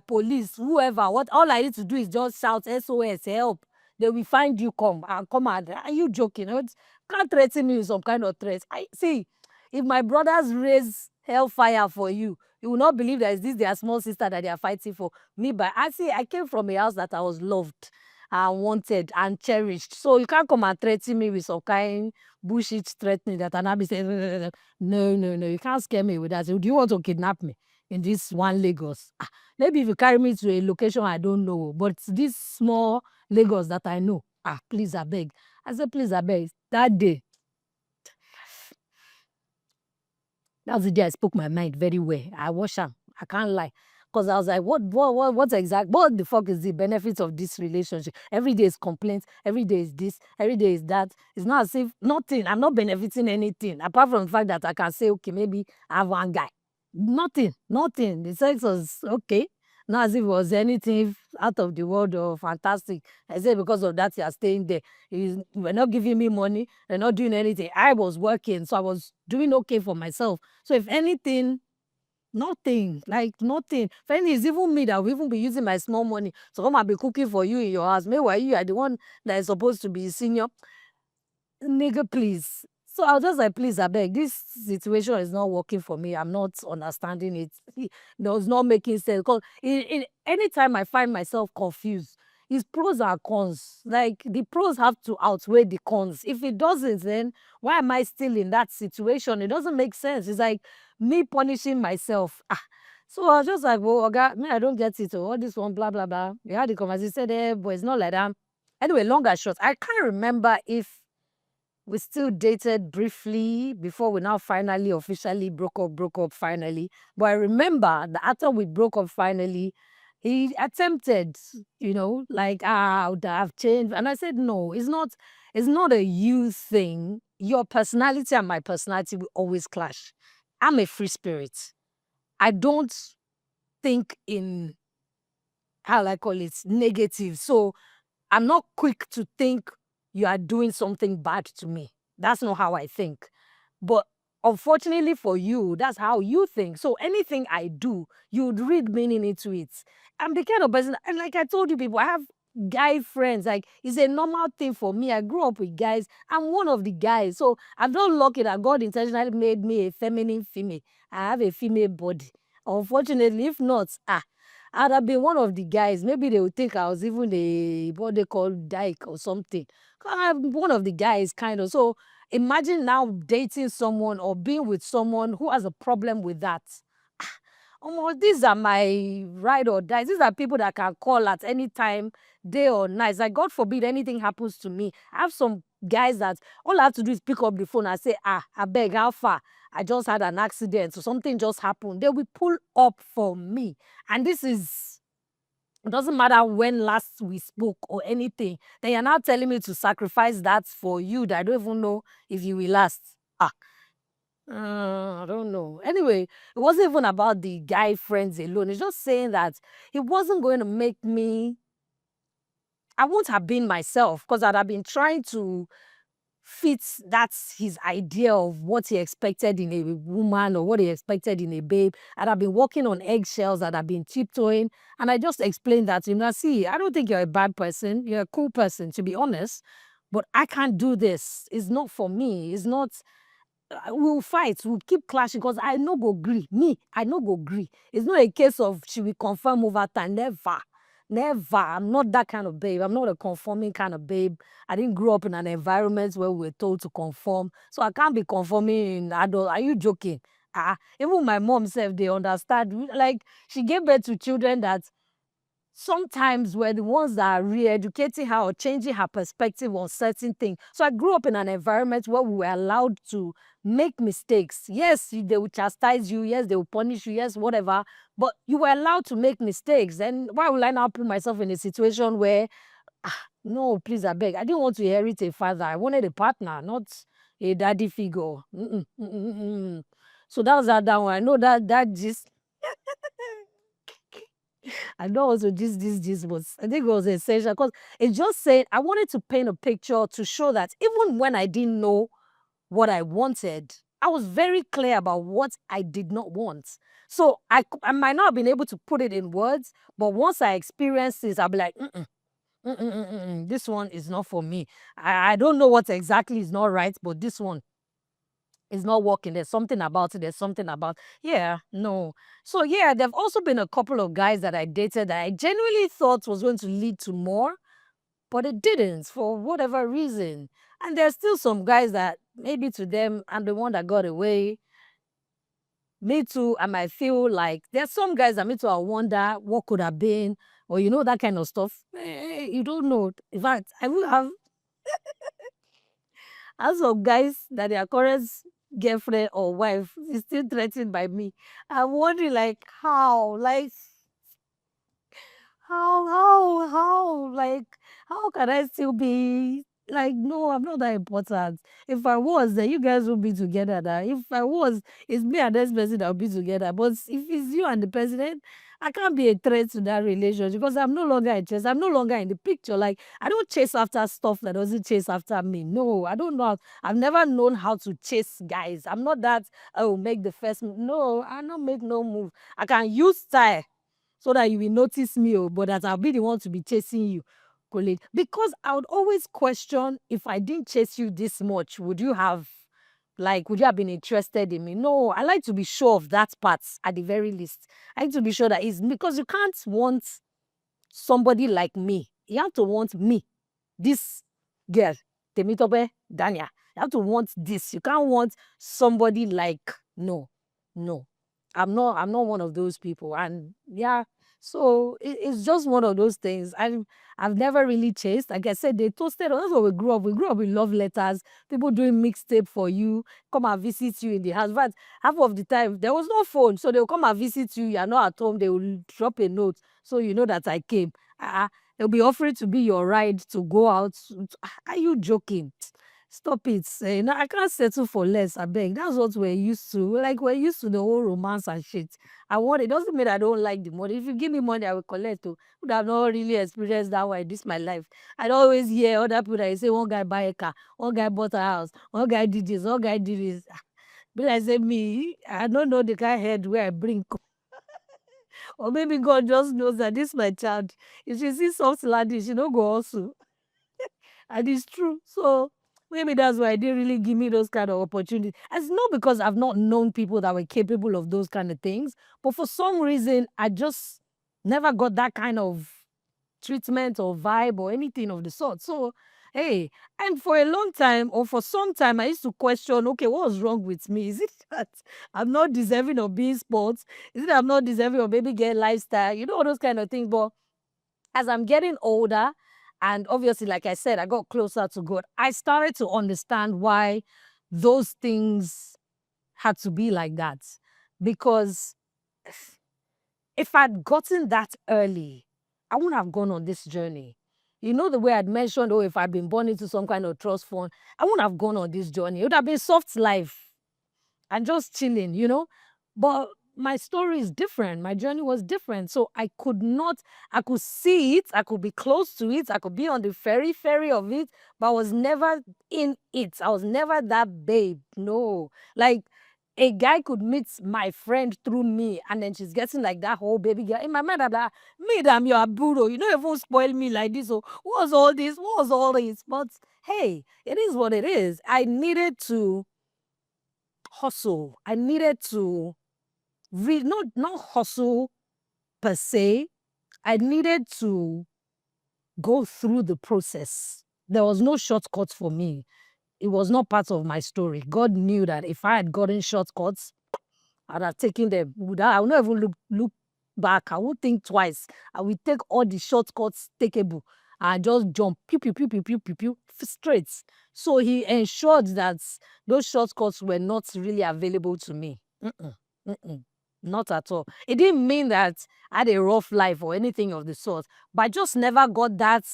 police, whoever. What all I need to do is just shout SOS, help. They will find you, come and are you joking? Can't threaten me with some kind of threat. I see, if my brothers raise hellfire for you, you will not believe that is this their small sister that they are fighting for. I came from a house that I was loved and wanted and cherished. So you can't come and threaten me with some kind bullshit threatening that and I'll be saying, no, you can't scare me with that. So, do you want to kidnap me in this one Lagos? Maybe if you carry me to a location I don't know, but this small Lagos that I know, please, I beg. I said, please, I beg. That day, that was the day I spoke my mind very well. I wash am. I can't lie. Because I was like, what the fuck is the benefit of this relationship? Every day is complaints. Every day is this. Every day is that. It's not as if nothing. I'm not benefiting anything. Apart from the fact that I can say, okay, maybe I have one guy. Nothing. The sex was okay. Not as if it was anything out of the world or fantastic. I said because of that, you are staying there. You were not giving me money. You're not doing anything. I was working, so I was doing okay for myself. So if anything, Nothing, like nothing. Friend, it's even me that will even be using my small money to come and be cooking for you in your house. Meanwhile, you are the one that is supposed to be senior. Nigga, please. So I was just like, please, I beg, this situation is not working for me. I'm not understanding it. It's not making sense. Because anytime I find myself confused, it's pros and cons. Like the pros have to outweigh the cons. If it doesn't, then why am I still in that situation? It doesn't make sense. It's like me punishing myself. So I was just like, well, okay, me, I don't get it. All this one, blah, blah, blah. We had the conversation, said, but it's not like that. Anyway, long and short, I can't remember if we still dated briefly before we now finally officially broke up finally. But I remember that after we broke up finally, he attempted, like, would I have changed? And I said, no, it's not a you thing. Your personality and my personality will always clash. I'm a free spirit. I don't think in, how I call it, negative. So I'm not quick to think you are doing something bad to me. That's not how I think. But unfortunately for you, that's how you think. So anything I do, you'd read meaning into it. I'm the kind of person, and like I told you people, I have guy friends. Like it's a normal thing for me. I grew up with guys. I'm one of the guys. So I'm not lucky that God intentionally made me a feminine female. I have a female body. Unfortunately, if not, I'd have been one of the guys. Maybe they would think I was even a what they call dyke or something. 'Cause I'm one of the guys, kind of. So imagine now dating someone or being with someone who has a problem with that. These are my ride or dies. These are people that can call at any time, day or night. Like, God forbid anything happens to me. I have some guys that all I have to do is pick up the phone and say, I beg, how far? I just had an accident, so something just happened. They will pull up for me. And this is, it doesn't matter when last we spoke or anything. Then you're now telling me to sacrifice that for you that I don't even know if you will last. I don't know. Anyway, it wasn't even about the guy friends alone. It's just saying that it wasn't going to make me, I won't have been myself because I'd have been trying to fit that's his idea of what he expected in a woman or what he expected in a babe. And I've been walking on eggshells and I've been tiptoeing. And I just explained that to him. Now, see, I don't think you're a bad person. You're a cool person, to be honest. But I can't do this. It's not for me. It's not. We'll fight, we'll keep clashing because I no go gree. Me, I no go gree. It's not a case of she will confirm over time. Never. Never. I'm not that kind of babe. I'm not a conforming kind of babe. I didn't grow up in an environment where we were told to conform. So I can't be conforming in adult. Are you joking? Even my mom said they understand. Like, she gave birth to children that sometimes we're the ones that are re-educating her or changing her perspective on certain things. So I grew up in an environment where we were allowed to make mistakes. Yes, they will chastise you. Yes, they will punish you. Yes, whatever. But you were allowed to make mistakes. And why will I now put myself in a situation where, no, please, I beg. I didn't want to inherit a father. I wanted a partner, not a daddy figure. So that was that one. I know that just I know also this was, I think it was essential because it just said, I wanted to paint a picture to show that even when I didn't know what I wanted, I was very clear about what I did not want. So I might not have been able to put it in words, but once I experienced this, I'll be like, this one is not for me. I don't know what exactly is not right, but this one is not working. There's something about it. There's something about, yeah, no. So yeah, there've also been a couple of guys that I dated that I genuinely thought was going to lead to more, but it didn't for whatever reason. And there's still some guys that maybe to them, I'm the one that got away. Me too, I might feel like there's some guys that me too, I wonder what could have been, or that kind of stuff. You don't know. In fact, I will have as of guys that their current girlfriend or wife is still threatened by me. I'm wondering like how, like like how can I still be like, no, I'm not that important. If I was, then you guys will be together now. If I was, it's me and this person that will be together. But if it's you and the president, I can't be a threat to that relationship because I'm no longer a chase. I'm no longer in the picture. Like, I don't chase after stuff that doesn't chase after me. No, I don't know. I've never known how to chase guys. I'm not that, oh, make the first move. No, I don't make no move. I can use style so that you will notice me, oh, but that I'll be the one to be chasing you. Colleague. Because I would always question, if I didn't chase you this much, would you have been interested in me? No, I like to be sure of that part at the very least. I like to be sure that it's because you can't want somebody like me. You have to want me, this girl, Temitope Dania. You have to want this. You can't want somebody like, no, no. I'm not one of those people. And yeah, so it's just one of those things. I've never really chased. Like I said, they toasted us. That's what we grew up. We grew up with love letters, people doing mixtape for you, come and visit you in the house. But half of the time there was no phone. So they'll come and visit you. You're not at home, they will drop a note. So you know that I came. They'll be offering to be your ride to go out. Are you joking? Stop it. No, I can't settle for less. I beg. That's what we're used to. Like, we're used to the whole romance and shit. I want it. Doesn't mean I don't like the money. If you give me money, I will collect. Oh, would have not really experienced that way. This my life. I'd always hear other people that say one guy buy a car, one guy bought a house, one guy did this, one guy did this. But I say me, I don't know the kind of head where I bring. Or maybe God just knows that this my child. If she sees something like this, she don't go also. And it's true. So maybe that's why they didn't really give me those kind of opportunities. It's not because I've not known people that were capable of those kind of things, but for some reason, I just never got that kind of treatment or vibe or anything of the sort. So, hey, and for a long time or for some time, I used to question, okay, what was wrong with me? Is it that I'm not deserving of being sports? Is it that I'm not deserving of baby girl lifestyle? You know, all those kind of things. But as I'm getting older, and obviously, like I said, I got closer to God, I started to understand why those things had to be like that. Because if I'd gotten that early, I wouldn't have gone on this journey. You know, the way I'd mentioned, oh, if I'd been born into some kind of trust fund, I wouldn't have gone on this journey. It would have been soft life and just chilling, you know. But my story is different. My journey was different. So I could see it, I could be close to it, I could be on the ferry of it, but I was never in it. I was never that babe. No. Like, a guy could meet my friend through me, and then she's getting like that whole baby girl. In my mind, I'm like, me, I'm your abudo. You don't even spoil me like this. So, what was all this? What was all this? But hey, it is what it is. I needed to hustle. I needed to not hustle per se. I needed to go through the process. There was no shortcut for me. It was not part of my story. God knew that if I had gotten shortcuts, I'd have taken them. I would not even look back. I would think twice. I would take all the shortcuts takeable and just jump, pew, pew, pew, pew, pew, pew, pew, straight. So he ensured that those shortcuts were not really available to me. Not at all. It didn't mean that I had a rough life or anything of the sort, but I just never got that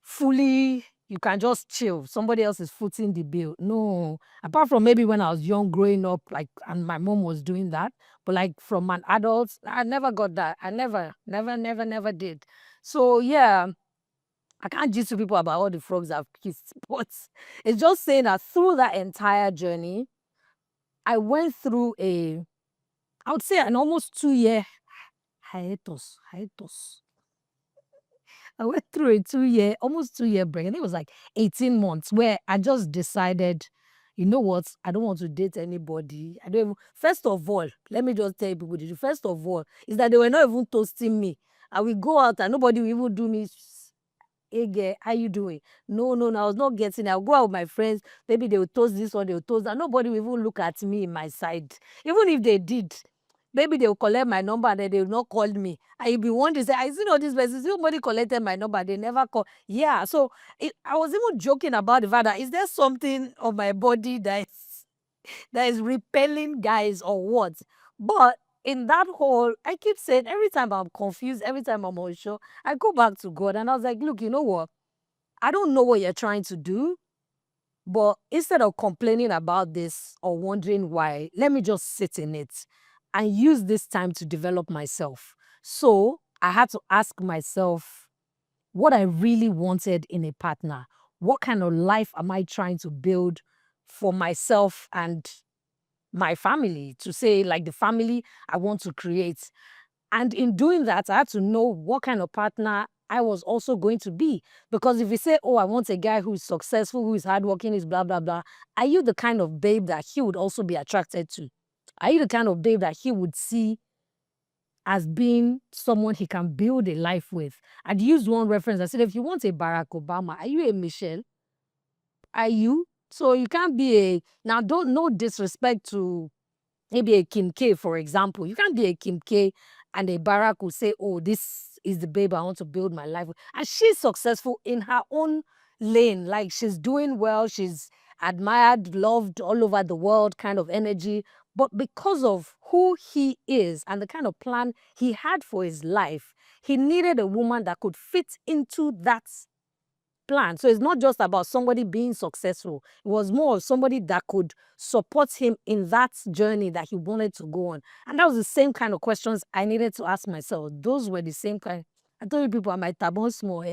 fully, you can just chill. Somebody else is footing the bill. No. Apart from maybe when I was young, growing up, like, and my mom was doing that. But like from an adult, I never got that. I never did. So yeah, I can't gist to people about all the frogs I've kissed. But it's just saying that through that entire journey, I went through I would say an almost 2 year hiatus. I went through a almost 2 year break. And it was like 18 months where I just decided, you know what? I don't want to date anybody. I don't even, first of all, let me just tell you people, first of all, is that they were not even toasting me. I will go out and nobody will even do me. Hey girl, how you doing? No, I was not getting it. I'll go out with my friends. Maybe they will toast this one, they will toast that. Nobody will even look at me in my side. Even if they did, maybe they will collect my number and then they will not call me. And you'll be wondering, say, I see all these places. Nobody collected my number. They never call. Yeah. So I was even joking about the fact that, is there something on my body that is repelling guys or what? But in that whole, I keep saying, every time I'm confused, every time I'm unsure, I go back to God and I was like, look, you know what? I don't know what you're trying to do, but instead of complaining about this or wondering why, let me just sit in it and use this time to develop myself. So I had to ask myself what I really wanted in a partner. What kind of life am I trying to build for myself and my family, to say like the family I want to create. And in doing that, I had to know what kind of partner I was also going to be. Because if you say, oh, I want a guy who is successful, who is hardworking, is blah, blah, blah, are you the kind of babe that he would also be attracted to? Are you the kind of babe that he would see as being someone he can build a life with? I'd used one reference. I said, if you want a Barack Obama, are you a Michelle? Are you? So you can't be a, now don't, no disrespect to maybe a Kim K, for example. You can't be a Kim K and a Barack will say, oh, this is the babe I want to build my life with. And she's successful in her own lane. Like she's doing well, she's admired, loved all over the world kind of energy. But because of who he is and the kind of plan he had for his life, he needed a woman that could fit into that plan. So it's not just about somebody being successful. It was more of somebody that could support him in that journey that he wanted to go on. And that was the same kind of questions I needed to ask myself. Those were the same kind. I told you people, I might tabon small,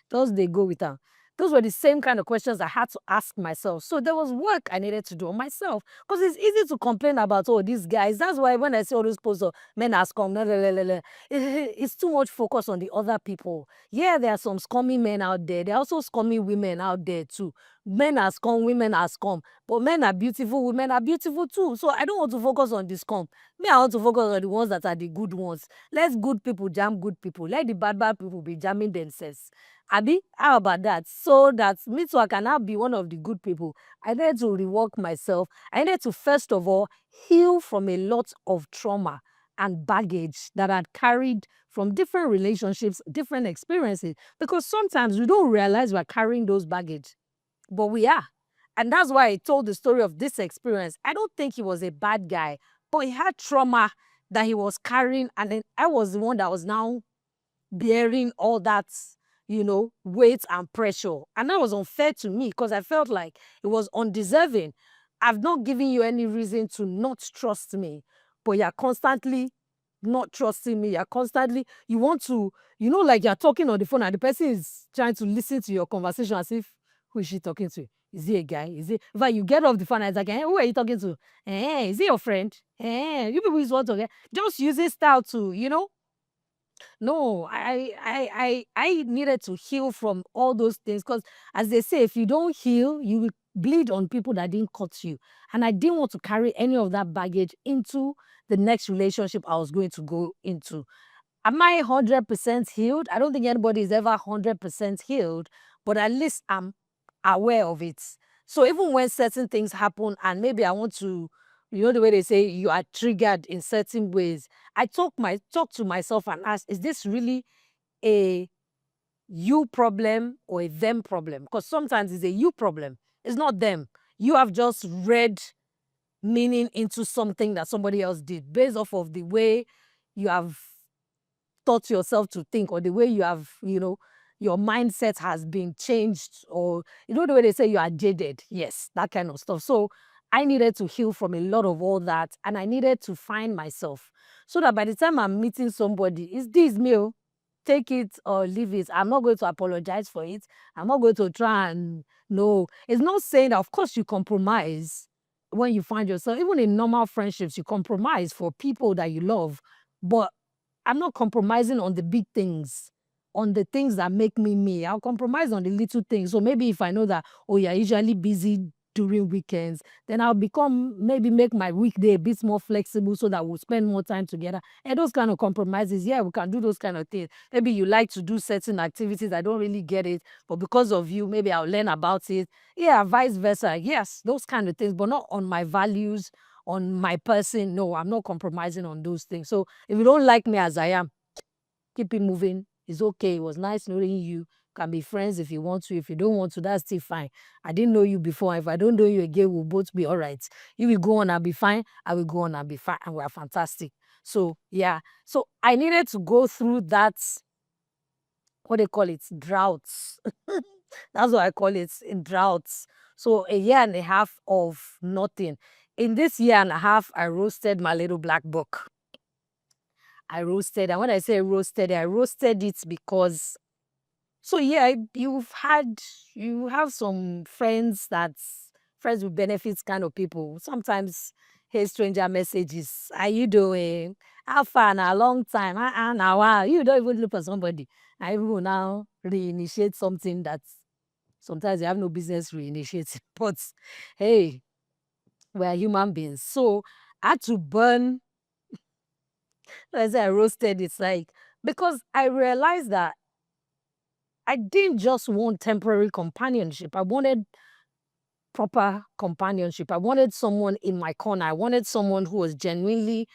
those they go with them. Those were the same kind of questions I had to ask myself. So there was work I needed to do on myself. Because it's easy to complain about, oh, these guys. That's why when I see all those posts of men as come, it's too much focus on the other people. Yeah, there are some scummy men out there. There are also scummy women out there too. Men are scum, women are scum. But men are beautiful, women are beautiful too. So I don't want to focus on the scum. Me, I want to focus on the ones that are the good ones. Let good people jam good people. Let the bad people be jamming themselves. Abi, how about that? So that me too, I can now be one of the good people. I need to rework myself. I need to, first of all, heal from a lot of trauma and baggage that I'd carried from different relationships, different experiences. Because sometimes we don't realize we're carrying those baggage, but we are. And that's why I told the story of this experience. I don't think he was a bad guy, but he had trauma that he was carrying. And then I was the one that was now bearing all that, weight and pressure. And that was unfair to me because I felt like it was undeserving. I've not given you any reason to not trust me, but you're constantly not trusting me. You're constantly, you want to, like you're talking on the phone and the person is trying to listen to your conversation as if, who is she talking to? Is he a guy? Is he? In fact, you get off the phone and it's like, who are you talking to? Is he your friend? You people is what to just using style to, no, I needed to heal from all those things because, as they say, if you don't heal, you will bleed on people that didn't cut you. And I didn't want to carry any of that baggage into the next relationship I was going to go into. Am I 100% healed? I don't think anybody is ever 100% healed, but at least I'm aware of it. So even when certain things happen and maybe I want to, the way they say you are triggered in certain ways, I talk to myself and ask, is this really a you problem or a them problem? Because sometimes it's a you problem. It's not them. You have just read meaning into something that somebody else did based off of the way you have taught yourself to think, or the way you have, your mindset has been changed, or the way they say you are jaded. Yes, that kind of stuff. So I needed to heal from a lot of all that, and I needed to find myself so that by the time I'm meeting somebody, it's this meal. Take it or leave it. I'm not going to apologize for it. I'm not going to try and no. It's not saying that of course you compromise when you find yourself, even in normal friendships, you compromise for people that you love. But I'm not compromising on the big things, on the things that make me me. I'll compromise on the little things. So maybe if I know that, oh, you're usually busy during weekends, then I'll maybe make my weekday a bit more flexible so that we'll spend more time together. And those kind of compromises, yeah, we can do those kind of things. Maybe you like to do certain activities. I don't really get it, but because of you, maybe I'll learn about it. Yeah, vice versa. Yes, those kind of things, but not on my values, on my person. No, I'm not compromising on those things. So if you don't like me as I am, keep it moving. It's okay. It was nice knowing you. Can be friends if you want to. If you don't want to, that's still fine. I didn't know you before. If I don't know you again, we'll both be all right. You will go on and be fine. I will go on and be fine. And we're fantastic. So, yeah. So I needed to go through that, what they call it, droughts. That's what I call it, in droughts. So a year and a half of nothing. In this year and a half, I roasted my little black book. I roasted. And when I say roasted, I roasted it because, so yeah, you have some friends with benefits kind of people. Sometimes, hey, stranger messages, how you doing? How far now? A long time. Now, wow. You don't even look for somebody. I will now reinitiate something that sometimes you have no business reinitiating. But hey, we're human beings. So I had to burn, as I roasted, it's like, because I realized that I didn't just want temporary companionship. I wanted proper companionship. I wanted someone in my corner. I wanted someone who was genuinely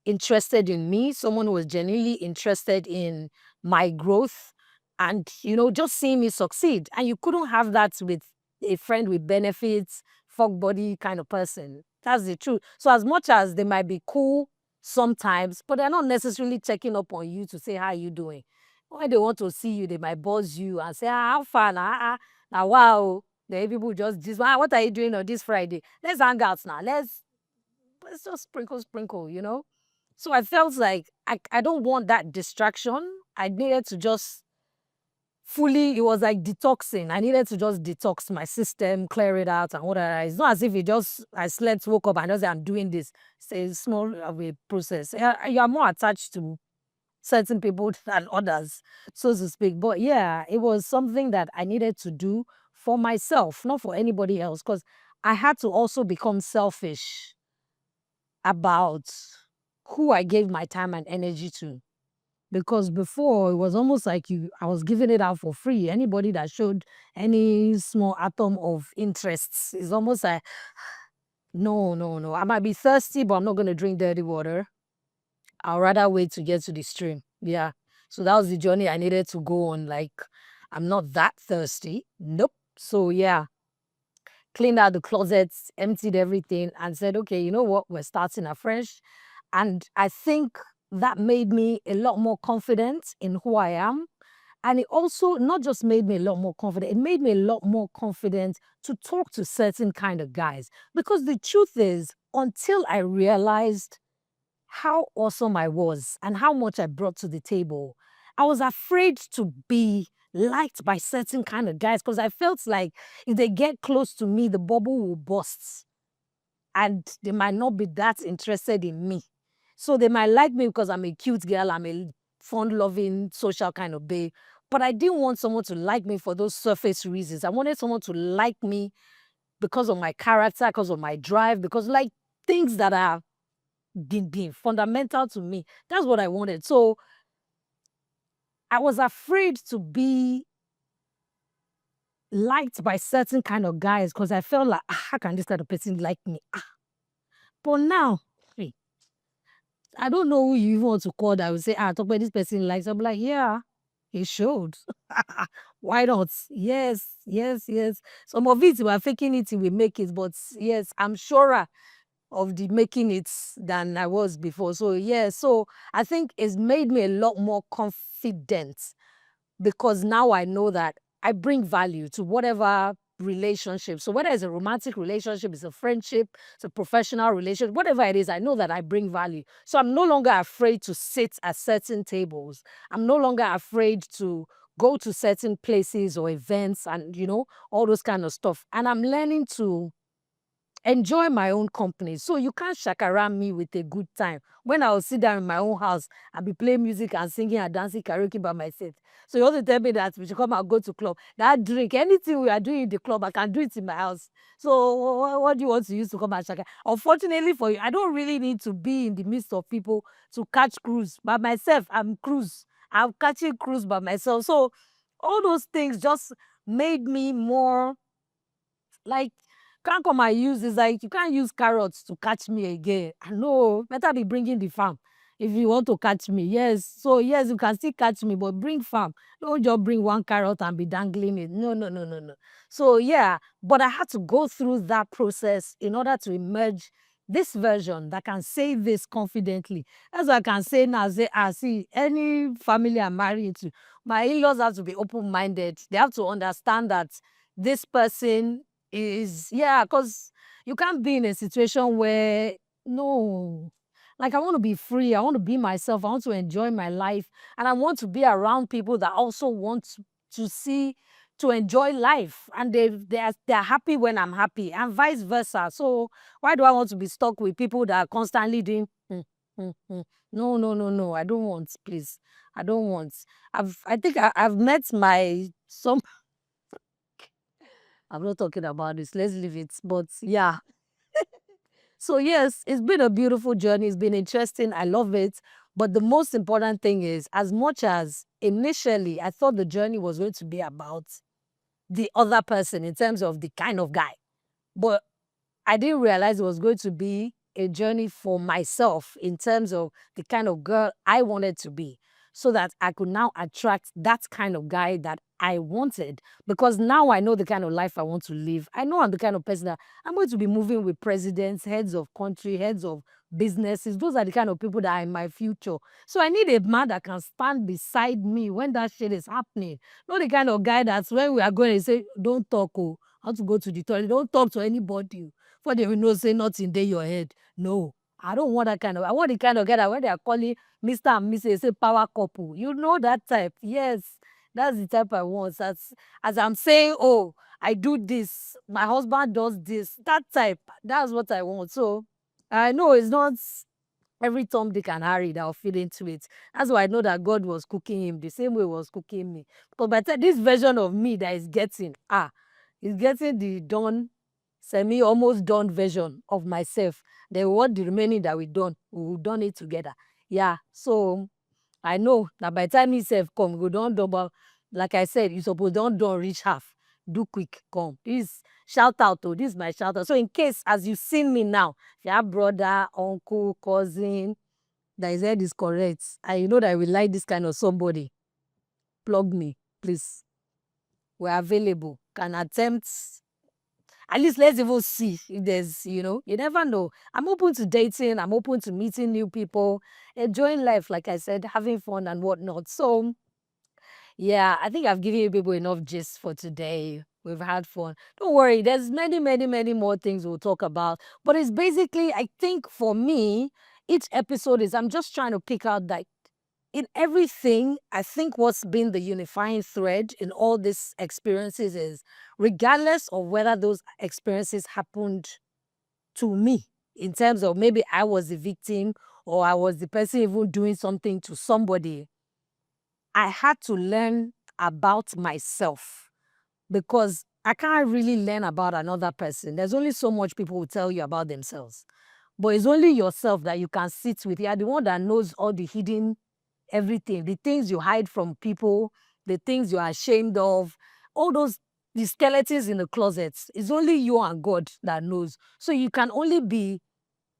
interested in me, someone who was genuinely interested in my growth and, just seeing me succeed. And you couldn't have that with a friend with benefits, fuck body kind of person. That's the truth. So as much as they might be cool sometimes, but they're not necessarily checking up on you to say, how are you doing? When they want to see you, they might buzz you and say, how far now? Now, wow. The people just, what are you doing on this Friday? Let's hang out now. Let's just sprinkle. So I felt like I don't want that distraction. I needed to just it was like detoxing. I needed to just detox my system, clear it out and whatever. It's not as if I slept, woke up and just say, I'm doing this. It's a small of a process. You are more attached to certain people than others, so to speak. But yeah, it was something that I needed to do for myself, not for anybody else, because I had to also become selfish about who I gave my time and energy to. Because before it was almost like I was giving it out for free. Anybody that showed any small atom of interest is almost like, no, no, no. I might be thirsty, but I'm not going to drink dirty water. I'll rather wait to get to the stream. Yeah. So that was the journey I needed to go on. Like, I'm not that thirsty. Nope. So yeah, cleaned out the closets, emptied everything, and said, okay, you know what? We're starting afresh. And I think that made me a lot more confident in who I am. And it also not just made me a lot more confident, it made me a lot more confident to talk to certain kind of guys. Because the truth is, until I realized how awesome I was and how much I brought to the table, I was afraid to be liked by certain kind of guys because I felt like if they get close to me, the bubble will burst and they might not be that interested in me. So they might like me because I'm a cute girl, I'm a fun-loving, social kind of babe. But I didn't want someone to like me for those surface reasons. I wanted someone to like me because of my character, because of my drive, because like things that are being fundamental to me. That's what I wanted. So I was afraid to be liked by certain kind of guys because I felt like, how can this kind of person like me? But now, hey, I don't know who you even want to call that. I would say, talk about this person likes. I'm like, yeah, he showed. Why not? Yes, yes, yes. Some of it, we're faking it till we make it. But yes, I'm surer of the making it than I was before. So yeah, so I think it's made me a lot more confident because now I know that I bring value to whatever relationship. So whether it's a romantic relationship, it's a friendship, it's a professional relationship, whatever it is, I know that I bring value. So I'm no longer afraid to sit at certain tables. I'm no longer afraid to go to certain places or events and, all those kind of stuff. And I'm learning to enjoy my own company. So you can't shakara me with a good time. When I will sit down in my own house and be playing music and singing and dancing karaoke by myself. So you want to tell me that we should come and go to club. That drink, anything we are doing in the club, I can do it in my house. So what do you want to use to come and shakara? Unfortunately for you, I don't really need to be in the midst of people to catch cruise. By myself, I'm cruise. I'm catching cruise by myself. So all those things just made me more like, can't come and use this. Like, you can't use carrots to catch me again. I know, better be bringing the farm if you want to catch me. Yes, so yes, you can still catch me, but bring farm. Don't just bring one carrot and be dangling it. No, no, no, no, no. So yeah, but I had to go through that process in order to emerge this version that can say this confidently. That's what I can say now. Say, see, any family I'm married to, my in-laws have to be open-minded. They have to understand that this person is, yeah, because you can't be in a situation where, no, Like, I want to be free. I want to be myself. I want to enjoy my life. And I want to be around people that also want to see, to enjoy life. And they're happy when I'm happy, and vice versa. So why do I want to be stuck with people that are constantly doing, no, no, no, no. I don't want, please. I don't want. I think I've met my some. I'm not talking about this. Let's leave it. But yeah. So yes, it's been a beautiful journey. It's been interesting. I love it. But the most important thing is, as much as initially I thought the journey was going to be about the other person in terms of the kind of guy, but I didn't realize it was going to be a journey for myself in terms of the kind of girl I wanted to be, so that I could now attract that kind of guy that I wanted. Because now I know the kind of life I want to live. I know I'm the kind of person that I'm going to be moving with presidents, heads of country, heads of businesses. Those are the kind of people that are in my future. So I need a man that can stand beside me when that shit is happening. Not the kind of guy that's when we are going to say, don't talk, oh, I want to go to the toilet. Don't talk to anybody. For they will know say nothing dey your head. No, I don't want that kind of. I want the kind of guy that when they are calling Mr. and Mrs. say power couple. You know that type. Yes, that's the type I want. As I'm saying, oh, I do this, my husband does this. That type. That's what I want. So I know it's not every Tom, Dick, and Harry that will fit into it. That's why I know that God was cooking him the same way he was cooking me. But by the time this version of me that is getting, is getting the done, semi almost done version of myself. Then what the remaining that we done, we will done it together. Yeah. So I know that by the time he self come, go don't double. Like I said, you suppose don't reach half. Do quick, come. This shout out to this is my shout out. So in case as you seen me now, if you have brother, uncle, cousin, that his head is correct, and you know that we like this kind of somebody, plug me, please. We're available. Can attempt. At least let's even see if there's, you never know. I'm open to dating. I'm open to meeting new people, enjoying life, like I said, having fun and whatnot. So yeah, I think I've given you people enough gist for today. We've had fun. Don't worry, there's many, many, many more things we'll talk about. But it's basically, I think for me, each episode is, I'm just trying to pick out that in everything, I think what's been the unifying thread in all these experiences is, regardless of whether those experiences happened to me, in terms of maybe I was the victim or I was the person even doing something to somebody, I had to learn about myself, because I can't really learn about another person. There's only so much people will tell you about themselves. But it's only yourself that you can sit with. You're the one that knows all the hidden everything, the things you hide from people, the things you're ashamed of, all those, the skeletons in the closets. It's only you and God that knows. So you can only be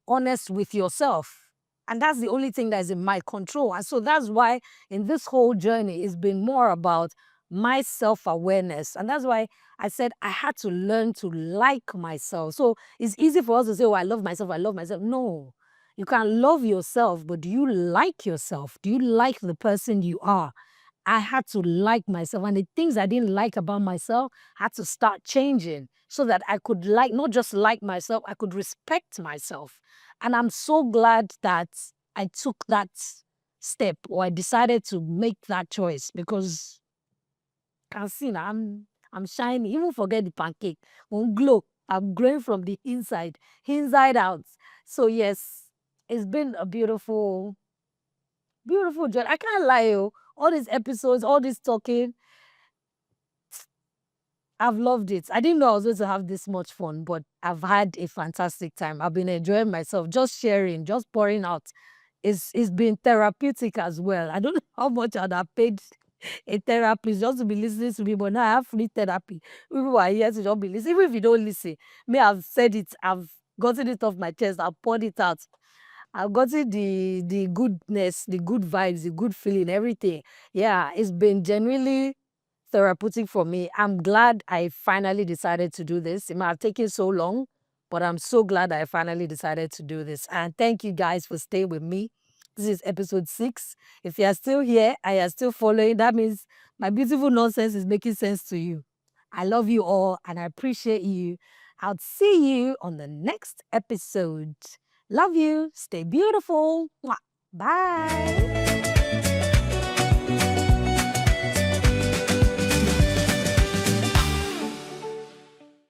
honest with yourself. And that's the only thing that is in my control. And so that's why in this whole journey, it's been more about my self-awareness. And that's why I said I had to learn to like myself. So it's easy for us to say, oh, I love myself, I love myself. No, you can love yourself, but do you like yourself? Do you like the person you are? I had to like myself. And the things I didn't like about myself had to start changing so that I could like, not just like myself, I could respect myself. And I'm so glad that I took that step, or I decided to make that choice, because you can see now I'm shining. Even forget the pancake. Won't glow. I'm glowing from the inside out. So yes, it's been a beautiful, beautiful journey. I can't lie, oh. All these episodes, all this talking, I've loved it. I didn't know I was going to have this much fun, but I've had a fantastic time. I've been enjoying myself, just sharing, just pouring out. It's been therapeutic as well. I don't know how much I'd have paid a therapist just to be listening to me, but now I have free therapy. People are here to just be listening. Even if you don't listen, me, I've said it, I've gotten it off my chest, I've poured it out. I've gotten the goodness, the good vibes, the good feeling, everything. Yeah, it's been genuinely therapeutic for me. I'm glad I finally decided to do this. It might have taken so long, but I'm so glad I finally decided to do this. And thank you guys for staying with me. This is episode 6. If you are still here and you are still following, that means my beautiful nonsense is making sense to you. I love you all and I appreciate you. I'll see you on the next episode. Love you. Stay beautiful. Mwah. Bye.